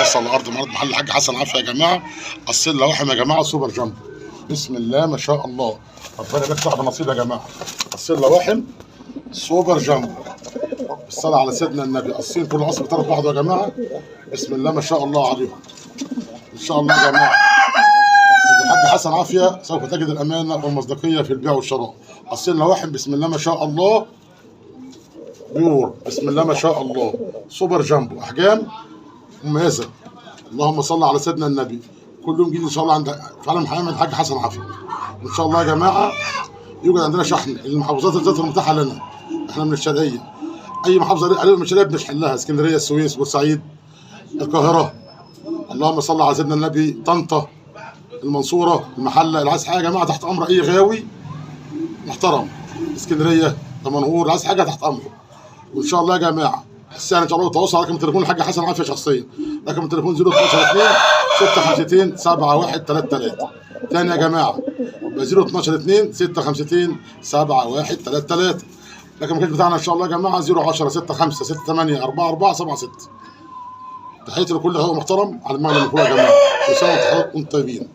بص على الارض معرض محل الحاج حسن عافيه يا جماعه. قصين لواحم يا جماعه سوبر جامبو، بسم الله ما شاء الله، ربنا يبارك صاحب نصيب يا جماعه. قصين لواحم سوبر جامبو بالصلاه على سيدنا النبي، قصين كل قصر بطرف واحده يا جماعه، بسم الله ما شاء الله عليهم ان شاء الله يا جماعه. الحاج حسن عافيه سوف تجد الامانه والمصداقيه في البيع والشراء. قصين لواحم بسم الله ما شاء الله بيور، بسم الله ما شاء الله سوبر جامبو، احجام مميزه. اللهم صل على سيدنا النبي. كل يوم جديد ان شاء الله عند فعلا حمام الحاج حسن عافيه ان شاء الله يا جماعه. يوجد عندنا شحن المحافظات الذات المتاحه لنا، احنا من الشرقيه، اي محافظه قريبه من الشرقيه بنشحن لها، اسكندريه، السويس، بورسعيد، القاهره، اللهم صل على سيدنا النبي، طنطا، المنصوره، المحله. اللي عايز حاجه يا جماعه تحت امر اي غاوي محترم، اسكندريه، دمنهور، اللي عايز حاجه تحت امره. وان شاء الله يا جماعه الساعه ان شاء الله تواصل على رقم تليفون الحاج حسن عافيه شخصيا، رقم التليفون 012 2 652 7133. تاني يا جماعه 012 2 652 7133. رقم الكشف بتاعنا ان شاء الله يا جماعه 010 65 68 44 76. تحياتي لكل هو محترم على المعنى اللي هو يا جماعه، كل سنه وانتم طيبين.